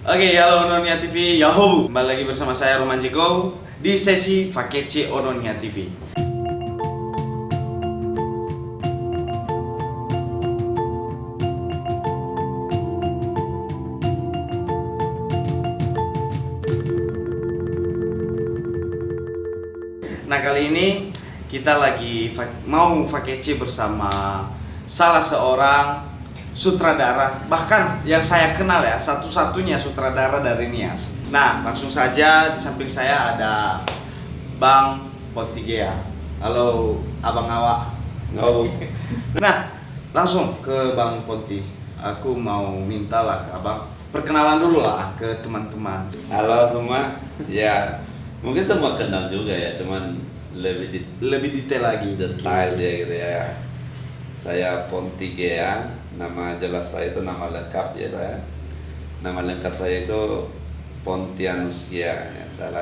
Oke, halo Ononia TV, Yahoo! Kembali lagi bersama saya Roman Jeko di sesi Fakece Ononia TV. Nah, kali ini kita lagi mau Fakece bersama salah seorang sutradara, bahkan yang saya kenal ya, satu-satunya sutradara dari Nias. Nah, langsung saja di samping saya ada Bang Pontigea. Halo Abang Awak. No. Nah, langsung ke Bang Ponti. Aku mau minta lah ke Abang perkenalan dulu lah ke teman-teman. Halo semua. Ya, mungkin semua kenal juga ya, cuman Lebih detail lagi. detail dia gitu ya. Saya Pontigea, nama jelas saya itu nama lengkap ya saya. Nama lengkap saya itu Pontianus Gia. Ya, saya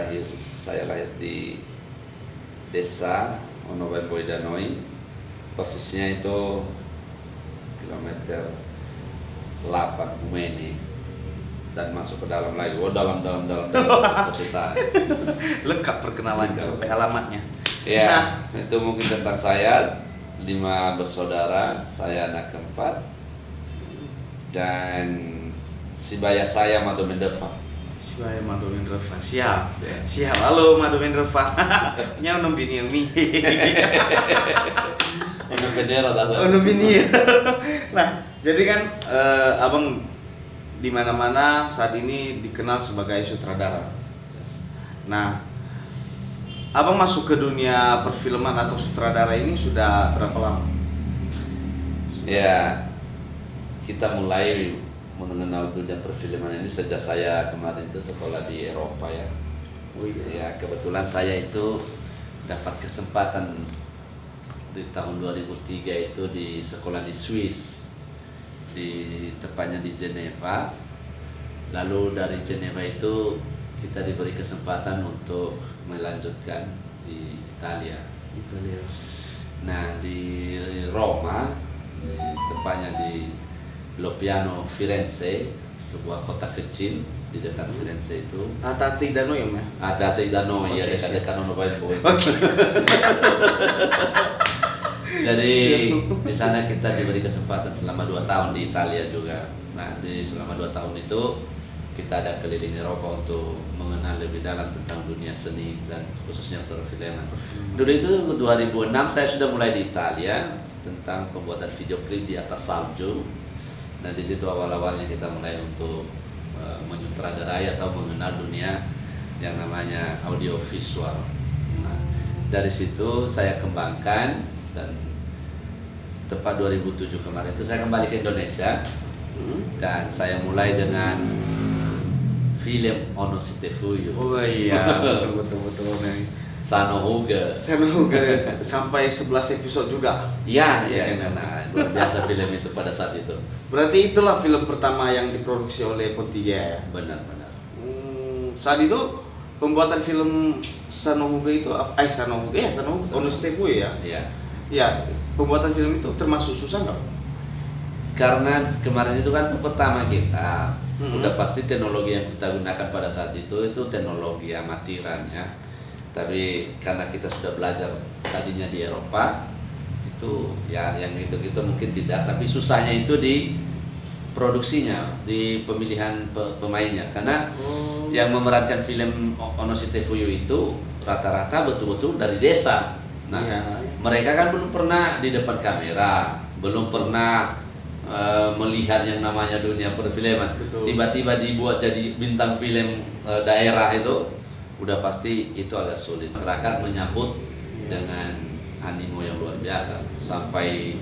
lahir di desa Onobenboy Danoi. Posisinya itu kilometer 8 Umeni dan masuk ke dalam lagi. Oh, dalam desa. Lengkap perkenalannya Lengkap. sampai alamatnya. Ya, Nah, itu mungkin tentang saya. 5 bersaudara, saya anak keempat. Dan si bayah saya Mado Mendeva. saya Madomin Reva. Siap. Siap. Halo Madomin Reva. Nya ono bini umi. Untuk bendera Ono bini. Nah, jadi kan Abang di mana-mana saat ini dikenal sebagai sutradara. Nah, Abang masuk ke dunia perfilman atau sutradara ini sudah berapa lama? Ya, kita mulai mengenal dunia perfilman ini sejak saya kemarin itu sekolah di Eropa ya. Oh iya. Ya, kebetulan saya itu dapat kesempatan di tahun 2003 itu di sekolah di Swiss, tepatnya di Geneva. Lalu dari Geneva itu kita diberi kesempatan untuk melanjutkan di Italia. Italia. Nah, di Roma, tepatnya di Lopiano Firenze, sebuah kota kecil di dekat Firenze itu. Atati Dano ya, Mas? Ada Danau ya, Oke, dekat-dekat Onobenboy. Oke. Jadi di sana kita diberi kesempatan selama 2 tahun di Italia juga. Nah, selama 2 tahun itu kita ada keliling Eropa untuk mengenal lebih dalam tentang dunia seni dan khususnya perfilman. Dulu itu 2006 saya sudah mulai di Italia tentang pembuatan video klip di atas salju. Nah, di situ awal-awalnya kita mulai untuk menyutradarai atau mengenal dunia yang namanya audiovisual. Nah, dari situ saya kembangkan dan tepat 2007 kemarin itu saya kembali ke Indonesia dan saya mulai dengan film Ono Sitefuyu. Oh iya, betul. Nih. Sanohuga. Saya nunggu sampai 11 episode juga. Ya, karena luar biasa film itu pada saat itu. Berarti itulah film pertama yang diproduksi oleh Pontiga ya. Benar-benar. Saat itu pembuatan film Sanohuga itu Sanohuga Ono Sitefuyu ya. Iya. Ya, pembuatan film itu termasuk susah nggak? Karena kemarin itu kan pertama kita, Mhm. udah pasti teknologi yang kita gunakan pada saat itu teknologi amatiran ya. Tapi karena kita sudah belajar tadinya di Eropa, itu ya yang gitu-gitu mungkin tidak, tapi susahnya itu di produksinya, di pemilihan pemainnya. Karena yang memerankan film Ono Sitefuyu itu rata-rata betul-betul dari desa. Nah, Iya. mereka kan belum pernah di depan kamera, belum pernah melihat yang namanya dunia perfilman. Betul. Tiba-tiba dibuat jadi bintang film daerah itu, udah pasti itu agak sulit. Masyarakat menyambut dengan animo yang luar biasa, sampai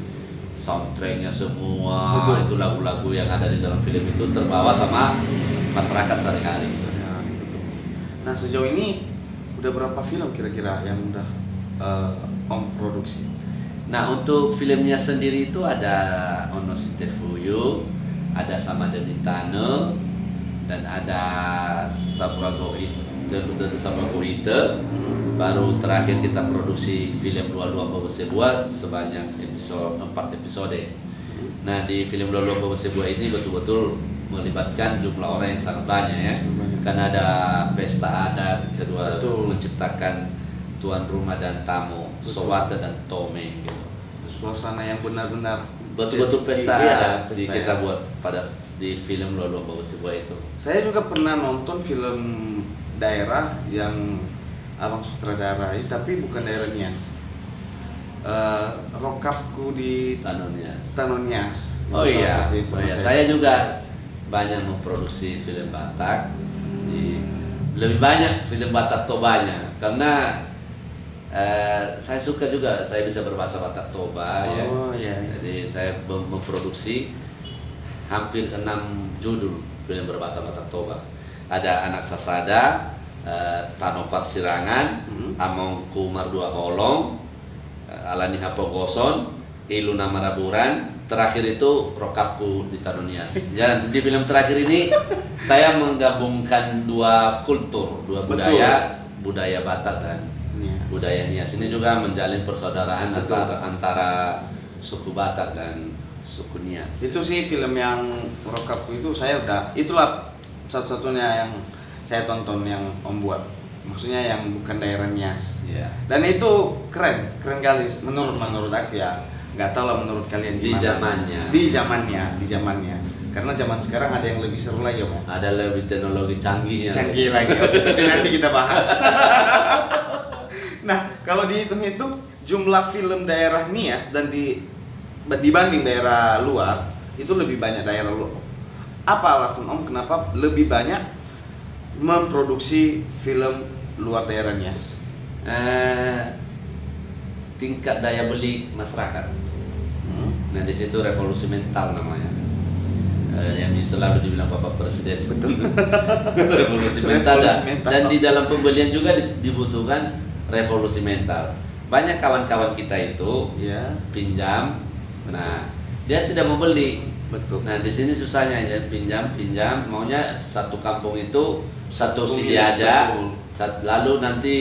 soundtracknya semua. Betul. Itu lagu-lagu yang ada di dalam film itu terbawa sama masyarakat sehari-hari. Ya, betul. Nah, sejauh ini udah berapa film kira-kira yang udah Om produksi? Nah, untuk filmnya sendiri itu ada Ono Sitefuyu, ada Sama Denitane, dan ada Sabrago Ite. Baru terakhir kita produksi film Lua-Lua Bawa Sebuah sebanyak 4 episode. Nah, di film Lua-Lua Bawa Sebuah ini betul-betul melibatkan jumlah orang yang sangat banyak ya. Banyak. Karena ada pesta adat, kedua Betul. menciptakan tuan rumah dan tamu, Betul. sowata dan tome gitu. Suasana yang benar-benar Betul-betul pesta Iya, adat pesta kita ya. buat di film Lolo Bawa Sebuah itu. Saya juga pernah nonton film daerah yang abang sutradara, tapi bukan daerah Nias. Rokapku di Tanonias. Tanonias. Oh Itu salah iya, satu yang pernah saya juga banyak memproduksi film Batak. Lebih banyak film Batak Tobanya karena saya suka juga, saya bisa berbahasa Batak Toba ya. Oh iya. Jadi saya memproduksi hampir 6 judul film berbahasa Batak Toba. Ada Anak Sasada, Tano Parsirangan, Among Kumar Dua Holong, Alani Hapogoson, Iluna Maraburan, terakhir itu Rokapku di Tanonias. Dan di film terakhir ini saya menggabungkan dua kultur, dua budaya, budaya Batak dan Nias. budaya Nias. Ini juga menjalin persaudaraan Betul. antara suku Batak dan suku Nias. Itu sih film yang Rokapku itu itulah satu-satunya yang saya tonton yang Om buat. Maksudnya yang bukan daerah Nias. Ya. Dan itu keren kali menurut aku ya. Nggak tahu lah menurut kalian Di gimana. zamannya. Di zamannya. Karena zaman sekarang ada yang lebih seru lagi, Om. Ada lebih teknologi canggihnya. Canggih lagi. Oke, tapi nanti kita bahas. Nah, kalau dihitung-hitung jumlah film daerah Nias dan dibanding daerah luar itu lebih banyak daerah luar. Apa alasan Om kenapa lebih banyak memproduksi film luar daerah Nias? Tingkat daya beli masyarakat. Nah, di situ revolusi mental namanya. Yang selalu dibilang Bapak Presiden. Betul. Revolusi mental. Revolusi mental. Dan di dalam pembelian juga dibutuhkan revolusi mental. Banyak kawan-kawan kita itu Ya, pinjam, nah dia tidak mau beli. betul. Nah di sini susahnya ya, pinjam, maunya satu kampung itu satu CD Betul. aja, lalu nanti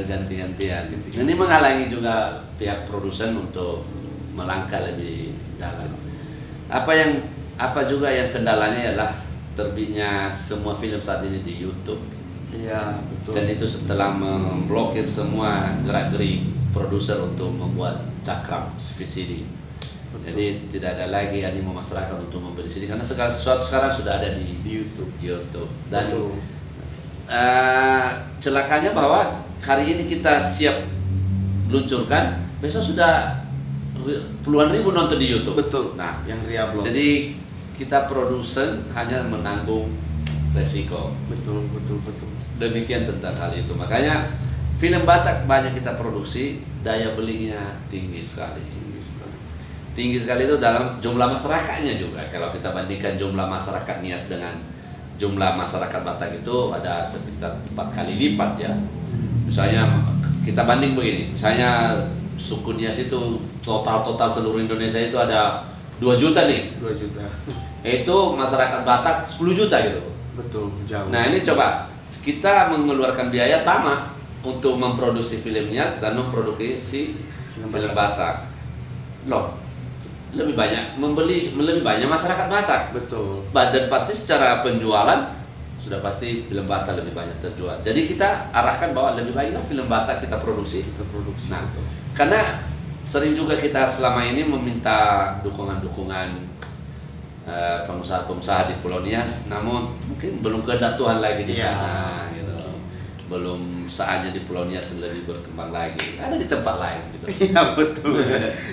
ganti-gantian. Ini menghalangi juga pihak produsen untuk melangkah lebih dalam. Apa juga yang kendalanya adalah terbitnya semua film saat ini di YouTube. Iya, betul. Dan itu setelah memblokir semua gerak-gerik produser untuk membuat cakram VCD. Betul. Jadi tidak ada lagi animo masyarakat untuk membeli CD karena segala sesuatu sekarang sudah ada di YouTube. Dan Betul. celakanya bahwa hari ini kita siap luncurkan, besok sudah puluhan ribu nonton di YouTube. Betul. Nah, Yang Riablo. jadi kita produsen hanya menanggung resiko. betul. Demikian tentang hal itu. Makanya film Batak banyak kita produksi, daya belinya tinggi sekali. Tinggi sekali itu dalam jumlah masyarakatnya juga. Kalau kita bandingkan jumlah masyarakat Nias dengan jumlah masyarakat Batak itu ada sekitar 4 kali lipat ya. Misalnya kita banding begini, misalnya suku Nias itu total seluruh Indonesia itu ada 2 juta nih. 2 juta. Itu masyarakat Batak 10 juta gitu. Betul, jauh. Nah ini coba kita mengeluarkan biaya sama untuk memproduksi film Nias dan memproduksi film Batak. Loh, lebih banyak masyarakat Batak. Betul. Dan pasti secara penjualan sudah pasti film Batak lebih banyak terjual. Jadi kita arahkan bahwa lebih baiklah film Batak kita produksi. Nah, betul. karena sering juga kita selama ini meminta dukungan pengusaha-pengusaha di Pulau Nias, namun mungkin belum kehendak Tuhan lagi di Iya. sana, gitu. Belum saatnya di Pulau Nias lebih berkembang lagi. Ada di tempat lain, gitu. Iya, betul.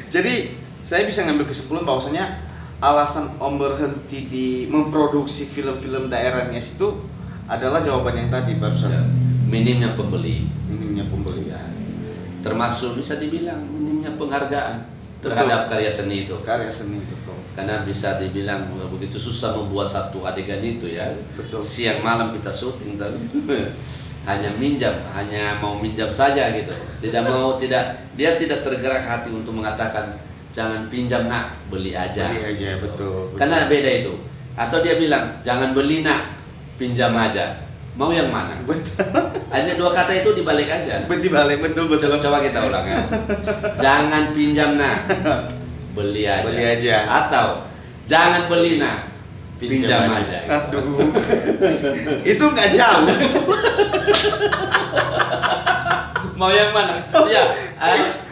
Jadi saya bisa ngambil kesimpulan bahwasanya alasan Om berhenti di memproduksi film-film daerah Nias itu adalah jawaban yang tadi barusan. Minimnya pembeli, Minimnya pembelian. termasuk bisa dibilang minimnya penghargaan terhadap karya seni itu. Karya seni, betul. Karena bisa dibilang begitu susah membuat satu adegan itu ya. Betul. Siang malam kita syuting tapi hanya mau minjam saja gitu. Dia tidak tergerak hati untuk mengatakan jangan pinjam nak, beli aja. Beli aja, betul. Karena beda itu. Atau dia bilang jangan beli nak, pinjam aja. Mau yang mana? Betul. Hanya 2 kata itu dibalik aja. Dibalik, betul. Coba kita ulang ya. Jangan pinjam nak, beli aja. Beli aja. Atau jangan beli nak, Pinjam aja. Aduh, itu nggak jauh. Mau yang mana? Ya,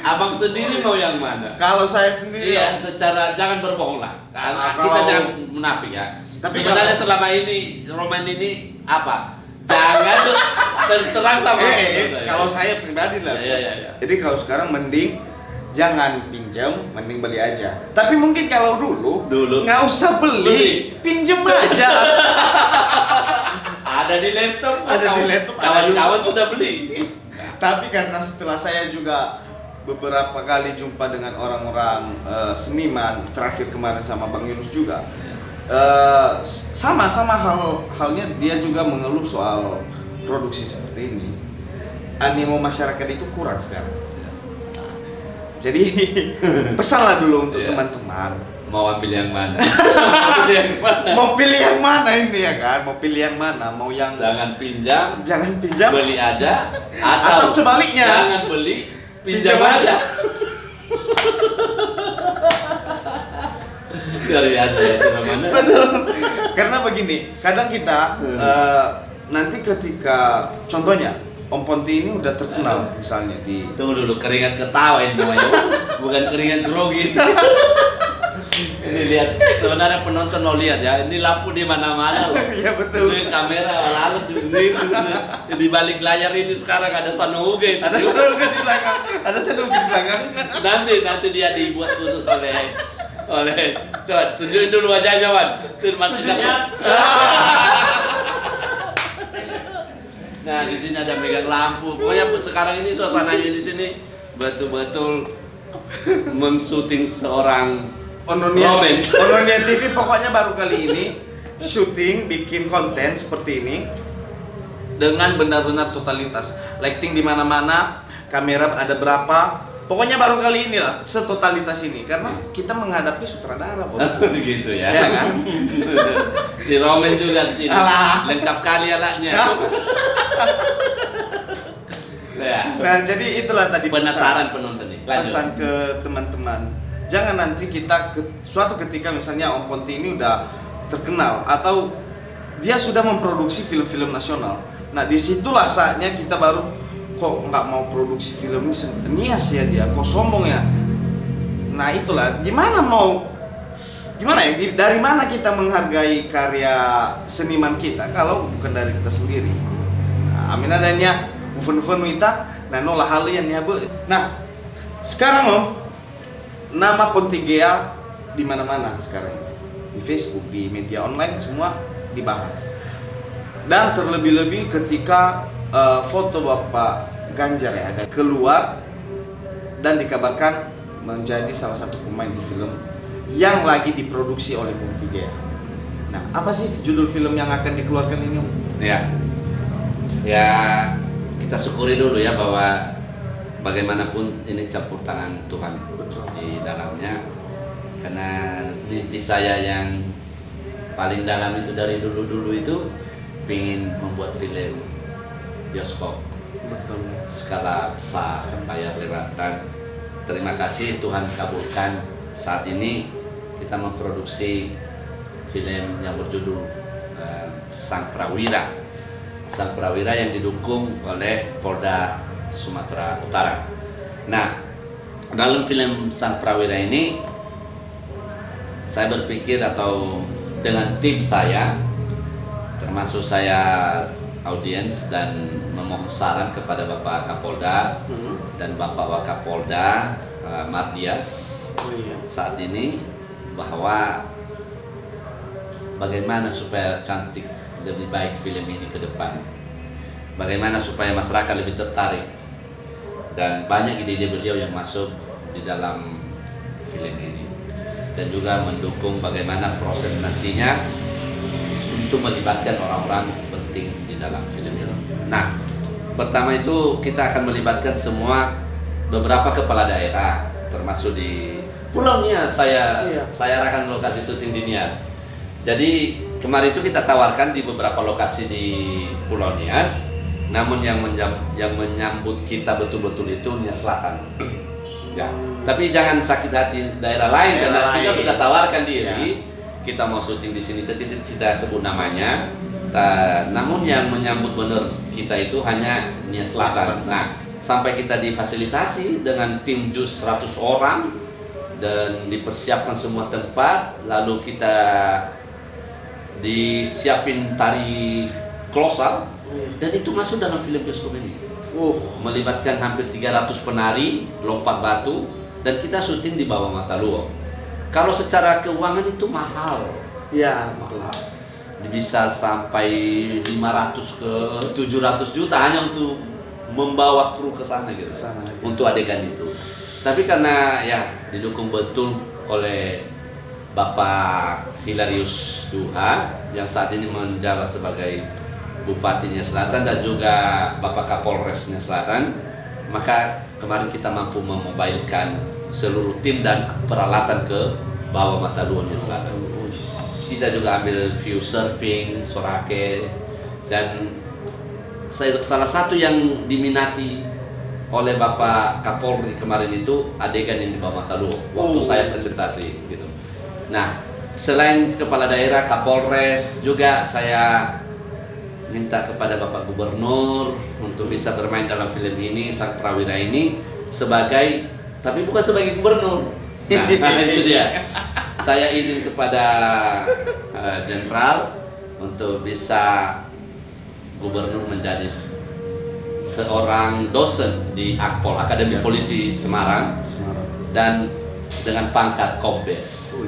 abang sendiri mau yang mana? Kalau saya sendiri, Iya, secara jangan berbohong lah. Kita kalau- jangan munafik ya. Tapi Sebenarnya kalau- selama ini Roman ini apa? Jangan terus terang sama. kalau saya pribadi lah. Iya. Jadi kalau sekarang mending jangan pinjam, mending beli aja. Tapi mungkin kalau dulu nggak usah beli, pinjem aja. Ada di laptop. Ada di laptop, ada Kawan-kawan juga. sudah beli. Tapi karena setelah saya juga beberapa kali jumpa dengan orang-orang seniman, terakhir kemarin sama Bang Yunus juga, sama halnya dia juga mengeluh soal produksi seperti ini. Animo masyarakat itu kurang sekarang. Jadi pesanlah dulu untuk Iya. teman-teman. Mau ambil yang mana? Mau ambil yang mana? Mau pilih yang mana ini ya kan? Mau pilih yang mana? Mau yang Jangan pinjam, jangan pinjam beli aja, atau sebaliknya? Jangan beli, pinjam Pinjam aja. aja. Luar biasa ya Roman. Betul. Karena begini, kadang kita nanti ketika contohnya Om Ponti ini udah terkenal misalnya di Tunggu dulu, keringat ketawa ini namanya, bukan keringat grogi. Ini lihat, sebenarnya penonton mau lihat ya, ini lampu di mana-mana loh. Iya betul. Ini kamera lalu di balik layar ini sekarang ada Sanohuge. Ada Sanohuge di belakang. Ada Sanohuge di belakang. Nanti dia dibuat khusus oleh coba tunjukin dulu wajahnya Wan. Siap. Nah di sini ada megang lampu. Pokoknya sekarang ini suasananya di sini betul-betul mensyuting seorang romance. Ononia TV pokoknya baru kali ini syuting bikin konten seperti ini dengan benar-benar totalitas. Lighting di mana-mana, kamera ada berapa. Pokoknya baru kali ini lah setotalitas ini karena kita menghadapi sutradara, Bos. Gitu ya. Ya kan? Si Roman juga di sini. Alah. Lengkap kali alatnya. Ya. Nah, jadi itulah tadi Penasaran penonton nih. Lanjut. pesan ke teman-teman. Jangan nanti kita suatu ketika misalnya Om Ponti ini udah terkenal atau dia sudah memproduksi film-film nasional. Nah, disitulah saatnya kita baru kok nggak mau produksi film ini, nias ya dia, kok sombong ya. Nah, itulah gimana ya, dari mana kita menghargai karya seniman kita kalau bukan dari kita sendiri. Nah, amin adanya ufun kita nah nolah halian ya Bu. Nah, sekarang Om, nama Pontigea di mana-mana sekarang. Di Facebook, di media online semua dibahas. Dan terlebih-lebih ketika foto Bapak Ganjar ya keluar dan dikabarkan menjadi salah satu pemain di film yang lagi diproduksi oleh Pontigea. Nah, apa sih judul film yang akan dikeluarkan ini, Om? Ya, kita syukuri dulu ya bahwa bagaimanapun ini campur tangan Tuhan di dalamnya. Karena mimpi saya yang paling dalam itu dari dulu-dulu itu ingin membuat film bioskop skala besar, layar lebar, dan terima kasih Tuhan kabulkan. Saat ini kita memproduksi film yang berjudul Sang Prawira yang didukung oleh Polda Sumatera Utara. Nah, dalam film Sang Prawira ini saya berpikir atau dengan tim saya, termasuk saya audiens dan memohon saran kepada Bapak Kapolda dan Bapak Wakapolda Mardias saat ini bahwa bagaimana supaya cantik lebih baik film ini ke depan, bagaimana supaya masyarakat lebih tertarik, dan banyak ide-ide beliau yang masuk di dalam film ini, dan juga mendukung bagaimana proses nantinya untuk melibatkan orang-orang penting di dalam film ini. Nah, pertama itu kita akan melibatkan semua beberapa kepala daerah, termasuk di Pulau Nias. Saya arahkan lokasi syuting di Nias. Jadi kemarin itu kita tawarkan di beberapa lokasi di Pulau Nias, namun yang menyambut kita betul-betul itu Nias Selatan. Ya, tapi jangan sakit hati daerah lain karena kita sudah tawarkan diri kita mau syuting di sini, tidak sebut namanya. Namun yang menyambut benar kita itu hanya Nia Selatan. Nah, sampai kita difasilitasi dengan tim jus 100 orang dan dipersiapkan semua tempat, lalu kita disiapin tari kolosal dan itu masuk dalam film bioskop ini. Melibatkan hampir 300 penari, lompat batu, dan kita syuting di bawah mata luang. Kalau secara keuangan itu mahal. Ya, betul. Bisa sampai 500 ke 700 juta hanya untuk membawa kru ke sana gitu. Untuk adegan itu. Tapi karena ya didukung betul oleh Bapak Hilarius Duha yang saat ini menjabat sebagai Bupatinya Selatan dan juga Bapak Kapolresnya Selatan, maka kemarin kita mampu memobilkan seluruh tim dan peralatan ke bawah mata luangnya Selatan. Kita juga ambil view surfing, Sorake, dan salah satu yang diminati oleh Bapak Kapolri kemarin itu adegan yang di bawah mata luang waktu saya presentasi gitu. Nah, selain kepala daerah, Kapolres, juga saya minta kepada Bapak Gubernur untuk bisa bermain dalam film ini, Sang Prawira ini sebagai, tapi bukan sebagai gubernur. Nah, itu dia. Saya izin kepada Jenderal untuk bisa gubernur menjadi seorang dosen di Akpol, Akademi Polisi Semarang, dan dengan pangkat Kombes.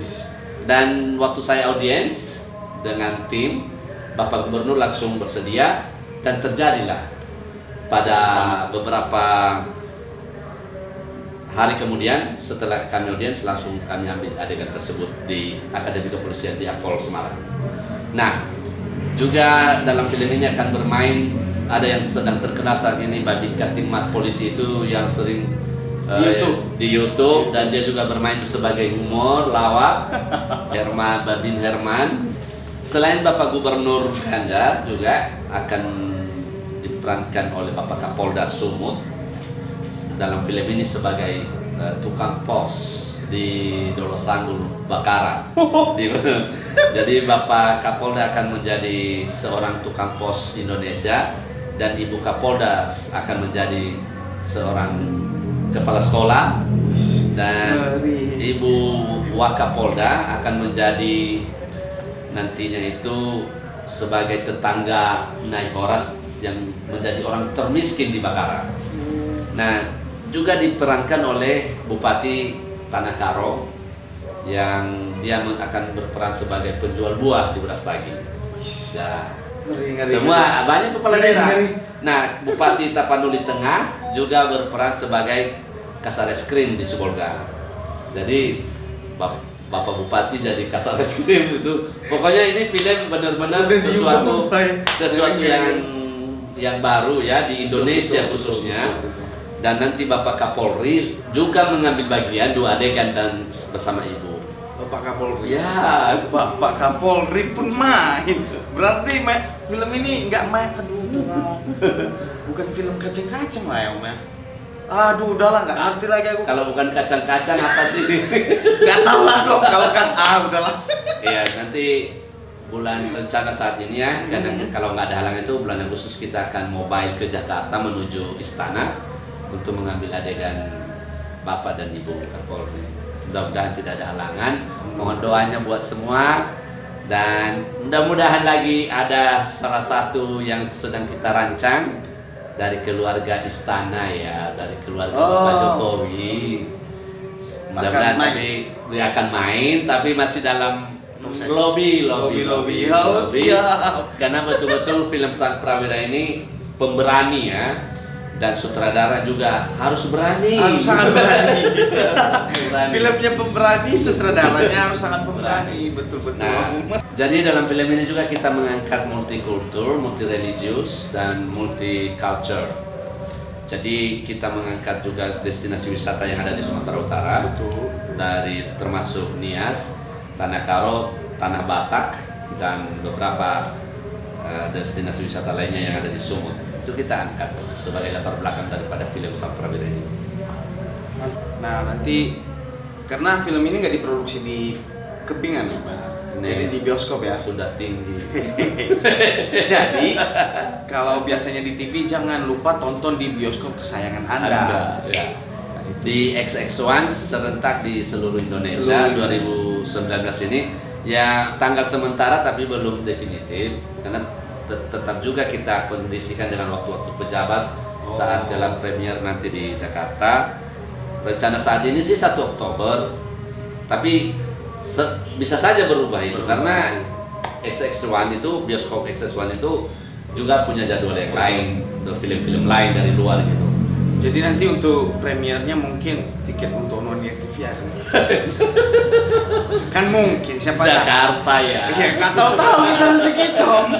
Dan waktu saya audiens dengan tim, Bapak Gubernur langsung bersedia dan terjadilah pada beberapa hari kemudian setelah kami audiens langsung kami ambil adegan tersebut di Akademi Kepolisian di Akpol Semarang. Nah, juga dalam film ini akan bermain, ada yang sedang terkenal saat ini, Babinka Timmas Polisi itu yang sering di YouTube dan dia juga bermain sebagai humor lawak, Babin Herman. Selain Bapak Gubernur Ganjar juga akan diperankan oleh Bapak Kapolda Sumut dalam film ini sebagai tukang pos di Dolosanggul Bakaran. Jadi Bapak Kapolda akan menjadi seorang tukang pos Indonesia dan Ibu Kapolda akan menjadi seorang kepala sekolah dan Ibu Wakapolda akan menjadi nantinya itu sebagai tetangga Nyai Horas yang menjadi orang termiskin di Bakaran. Nah, juga diperankan oleh Bupati Tanah Karo yang dia akan berperan sebagai penjual buah di Brastagi. Ya, semua banyak kepala daerah. Nah, Bupati Tapanuli Tengah juga berperan sebagai Kasareskrim di Sibolga. Jadi Bapak Bupati jadi Kasareskrim itu. Pokoknya ini film benar-benar sesuatu yang baru ya di Indonesia khususnya. Dan nanti Bapak Kapolri juga mengambil bagian 2 adegan dan bersama Ibu. Bapak Kapolri? Ya, Bapak Kapolri pun main. Berarti film ini nggak main, bukan film kacang-kacang lah ya Om ya. Aduh, udahlah nggak ngerti lagi aku. Kalau bukan kacang-kacang apa sih? Nggak tahu lah dong. Kalau kan udahlah. Iya, nanti bulan rencana saat ini ya. Karena kalau nggak ada halangan itu bulan Agustus kita akan mobile ke Jakarta menuju Istana untuk mengambil adegan Bapak dan Ibu Kapolri. Mudah-mudahan tidak ada halangan. Mohon doanya buat semua. Dan mudah-mudahan lagi ada salah satu yang sedang kita rancang dari keluarga Istana ya, dari keluarga Bapak Jokowi. Mudah-mudahan tapi dia akan main, tapi masih dalam lobby. Karena betul-betul film Sang Prawira ini pemberani ya. Dan sutradara juga harus berani. Harus sangat berani. Filmnya pemberani, sutradaranya harus sangat pemberani. Betul-betul. Nah, jadi dalam film ini juga kita mengangkat multikultur, multireligius, dan multiculture. Jadi kita mengangkat juga destinasi wisata yang ada di Sumatera Utara. Betul. Dari termasuk Nias, Tanah Karo, Tanah Batak, dan beberapa destinasi wisata lainnya yang ada di Sumut. Itu kita angkat sebagai latar belakang daripada film Sang Prawira ini. Nah, nanti karena film ini nggak diproduksi di Kepingan ya Pak, Jadi di bioskop ya. Sudah tinggi. Jadi kalau biasanya di TV jangan lupa tonton di bioskop kesayangan Anda. Ya. Di XX1 serentak di seluruh Indonesia 2019 ini ya, tanggal sementara tapi belum definitif karena tetap juga kita kondisikan dengan waktu-waktu pejabat saat dalam premier nanti di Jakarta. Rencana saat ini sih 1 Oktober, tapi bisa saja berubah itu karena XX1 itu, bioskop XX1 itu juga punya jadwal yang lain, film-film lain dari luar gitu. Jadi nanti untuk premiernya mungkin tiket untuk nonton TV ya. Kan mungkin siapa Jakarta ya. Iya, nggak tahu kita rezeki Om.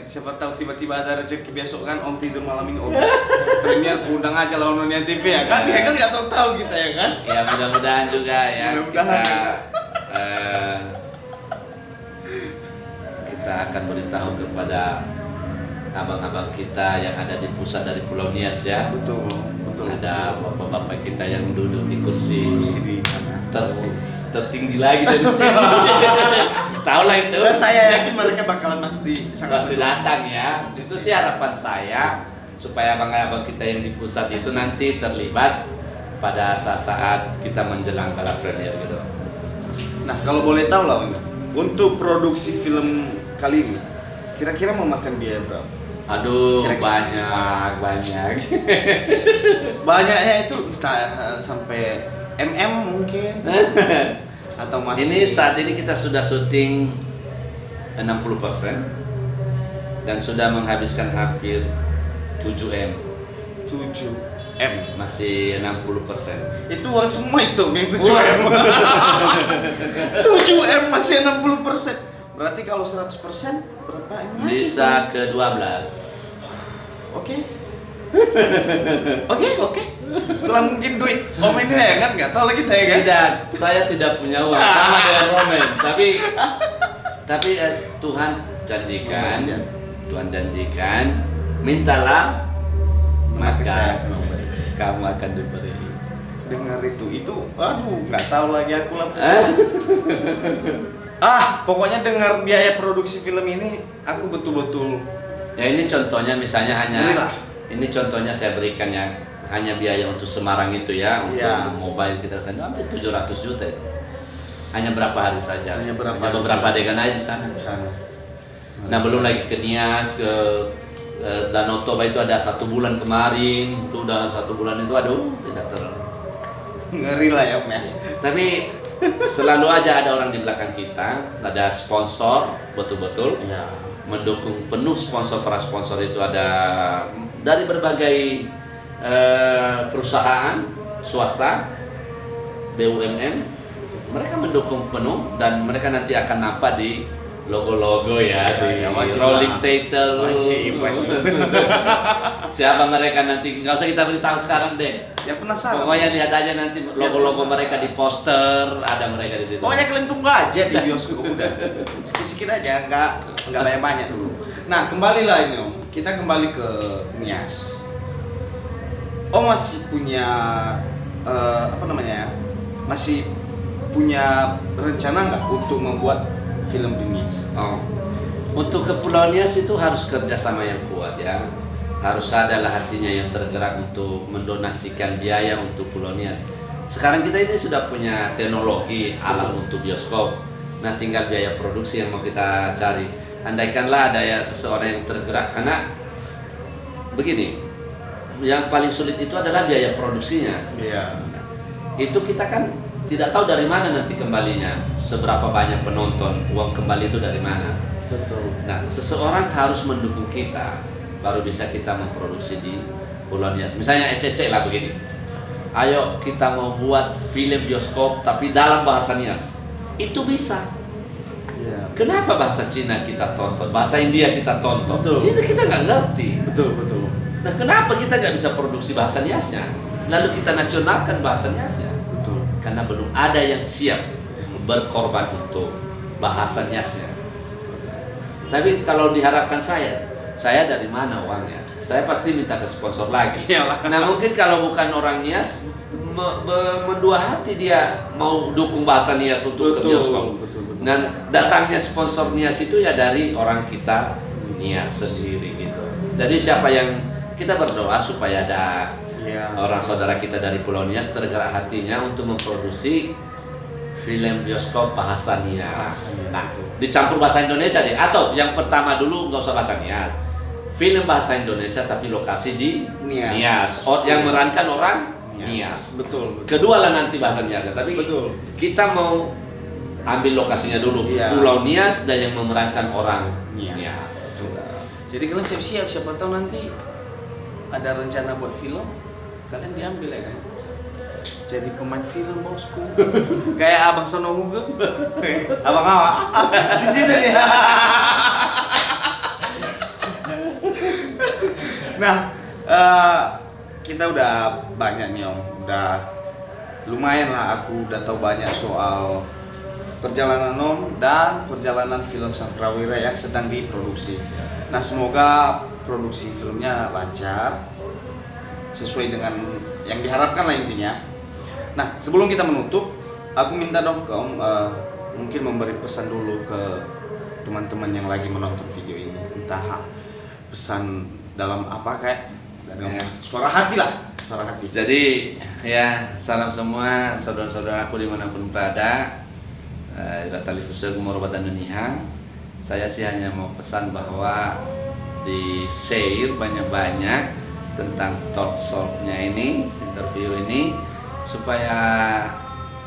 Siapa tahu tiba-tiba ada rezeki besok kan Om tidur malam ini Om. Premier undang aja lah nonton TV ya kan? Ya kan nggak tahu kita ya kan? Ya mudah-mudahan juga ya. Kita akan beritahu kepada abang-abang kita yang ada di pusat dari Pulau Nias ya. Betul. Ada bapak-bapak kita yang duduk di kursi di tertinggi lagi dari sini. Tahu lah itu. Dan saya yakin mereka bakalan pasti datang ya. Itu sih harapan saya supaya abang-abang kita yang di pusat itu nanti terlibat pada saat-saat kita menjelang gala premier gitu. Nah, kalau boleh tahu lah untuk produksi film kali ini kira-kira memakan biaya berapa? Aduh, Kira-kira. banyak. Banyaknya itu entah sampai mungkin atau masih. Ini saat ini kita sudah syuting 60% dan sudah menghabiskan hampir 7M. 7M Masih 60%. itu uang semua itu yang 7M. 7M masih 60%. Berarti kalau 100% berapa M lagi? Bisa ke 12. Oke. Itulah mungkin duit Om ini ya kan? Nggak tahu lagi saya kan? Tidak, saya tidak punya uang sama dengan Roman. Tapi Tuhan janjikan, mintalah maka kamu akan diberi. Dengar itu, aduh nggak tahu lagi aku lah. Pokoknya dengar biaya produksi film ini aku betul-betul. Ya ini contohnya misalnya Berilah. ini contohnya saya berikan ya, hanya biaya untuk Semarang itu ya, untuk mobile kita sana hampir 700 juta. Hanya berapa hari saja? Hanya beberapa adegan aja di sana. Nah, belum lagi ke Nias, ke Danau Toba itu ada 1 bulan kemarin, itu udah 1 bulan itu tidak ngeri lah ya Om ya. Tapi selalu aja ada orang di belakang kita, ada sponsor betul-betul mendukung penuh para sponsor itu ada dari berbagai perusahaan swasta, BUMN, mereka mendukung penuh dan mereka nanti akan nampak di logo-logo ya, di rolling title. Wajib. Siapa mereka nanti? Nggak usah kita beritahu sekarang deh. Ya penasaran. Pokoknya lihat aja nanti logo-logo mereka di poster, ada mereka di situ. Pokoknya kalian tunggu aja di bioskop udah. Sikit-sikit aja, nggak banyak-banyak dulu. Nah, kembali lah ini Om. Kita kembali ke Nias. Om masih punya masih punya rencana nggak untuk membuat film di Nias? Untuk ke Pulau Nias itu harus kerjasama yang kuat ya. Harus adalah hatinya yang tergerak untuk mendonasikan biaya untuk Pulau Nias. Sekarang kita ini sudah punya teknologi alat untuk bioskop. Nah, tinggal biaya produksi yang mau kita cari. Andaikanlah ada ya seseorang yang tergerak, karena begini, yang paling sulit itu adalah biaya produksinya. Iya. Itu kita kan tidak tahu dari mana nanti kembalinya, seberapa banyak penonton, uang kembali itu dari mana. Betul. Nah, seseorang harus mendukung kita, baru bisa kita memproduksi di Pulau Nias. Misalnya ECC lah begini. Ayo kita mau buat film bioskop tapi dalam bahasa Nias. Itu bisa. Iya. Kenapa bahasa Cina kita tonton, bahasa India kita tonton? Betul. Jadi kita nggak ngerti. Betul. Nah, kenapa kita nggak bisa produksi bahasa Niasnya? Lalu kita nasionalkan bahasa Niasnya? Betul. Karena belum ada yang siap berkorban untuk bahasa Niasnya. Tapi kalau diharapkan saya dari mana uangnya? Saya pasti minta ke sponsor lagi. Iyalah. Nah, mungkin kalau bukan orang Nias, mendua hati dia mau dukung bahasa Nias untuk ke bioskop. Betul. Dan datangnya sponsor Nias itu ya dari orang kita Nias sendiri gitu. Jadi siapa yang kita berdoa supaya ada orang saudara kita dari Pulau Nias tergerak hatinya untuk memproduksi film bioskop bahasa Nias. Nah, dicampur bahasa Indonesia deh. Atau yang pertama dulu nggak usah bahasa Nias. Film bahasa Indonesia tapi lokasi di Nias. Yang merankan orang Nias. Betul. Kedua lah nanti bahasa Nias. Tapi betul. Kita mau ambil lokasinya dulu. Pulau Nias dan yang memerankan orang Nias. Jadi kalian siap-siap, siapa tahu nanti ada rencana buat film, kalian diambil ya kan? Jadi pemain film bosku. Kayak Abang Sono Hugo. Abang Awa. Di situ nih. Nah, kita udah banyak nih Om. Udah lumayan lah, aku udah tahu banyak soal perjalanan Om dan perjalanan film Sang Prawira yang sedang diproduksi. Nah, semoga produksi filmnya lancar sesuai dengan yang diharapkan lah intinya. Nah, sebelum kita menutup, aku minta dong ke Om mungkin memberi pesan dulu ke teman-teman yang lagi menonton video ini. Entah pesan dalam apa kayak suara hati lah, suara hati. Jadi ya salam semua saudara-saudaraku dimanapun berada. Talifusir Gumorobatan Dunia. Saya sih hanya mau pesan bahwa di share banyak-banyak tentang talk show-nya ini, interview ini, supaya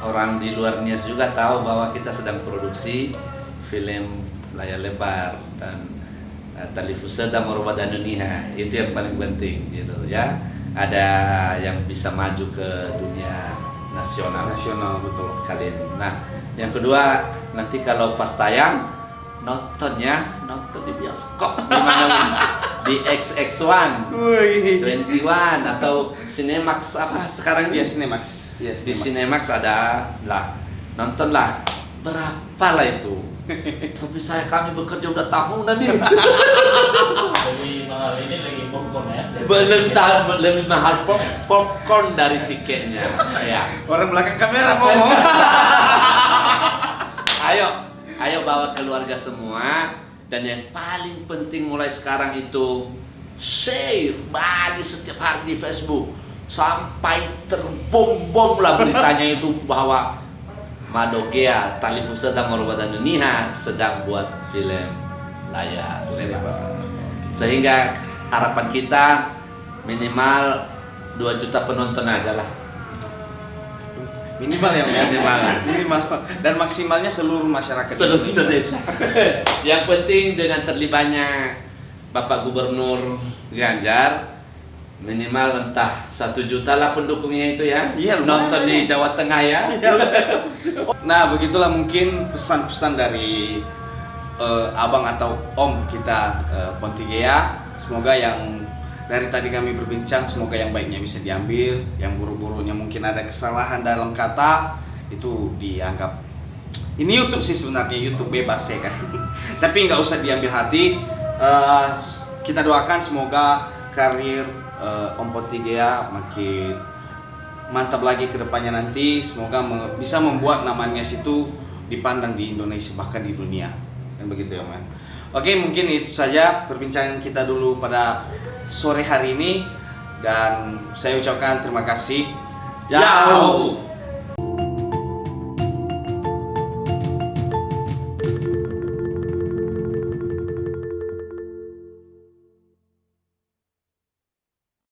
orang di luar Nias juga tahu bahwa kita sedang produksi film layar lebar dan Talifusir Gumorobatan Dunia. Itu yang paling penting gitu ya. Ada yang bisa maju ke dunia nasional betul kali ini. Nah, yang kedua nanti kalau pas tayang nonton di bioskop di mana di XX1, 21 atau Cinemax apa sekarang ya Cinemax. Yes, di Cinemax ada lah, nontonlah berapa lah itu. Tapi kami bekerja udah tahunan ini. Lebih mahal ini lagi popcorn ya. Lebih mahal popcorn dari tiketnya. Ya. Orang belakang kamera ngomong. Ayo bawa keluarga semua, dan yang paling penting mulai sekarang itu share, bagi setiap hari di Facebook sampai terbom-bom lah beritanya itu bahwa Madogea Talifusir Gumorobatan Dunia sedang buat film layar lebar. Sehingga harapan kita minimal 2 juta penonton aja lah. Minimal ya, minimal. Dan maksimalnya seluruh masyarakat Indonesia. Yang penting dengan terlibatnya Bapak Gubernur Ganjar, minimal entah 1 juta lah pendukungnya itu ya. Iya, nonton di Jawa Tengah ya. Nah, begitulah mungkin pesan-pesan dari abang atau om kita Pontigea. Semoga yang dari tadi kami berbincang, semoga yang baiknya bisa diambil, yang buruk-buruknya mungkin ada kesalahan dalam kata itu dianggap. Ini YouTube sih sebenarnya, YouTube bebas ya kan. Tapi nggak usah diambil hati. Kita doakan semoga karir Om Pontigea makin mantap lagi ke depannya nanti. Semoga bisa membuat namanya situ dipandang di Indonesia bahkan di dunia. Dan begitu ya, Man. Oke, mungkin itu saja perbincangan kita dulu pada sore hari ini, dan saya ucapkan terima kasih. Yahoo!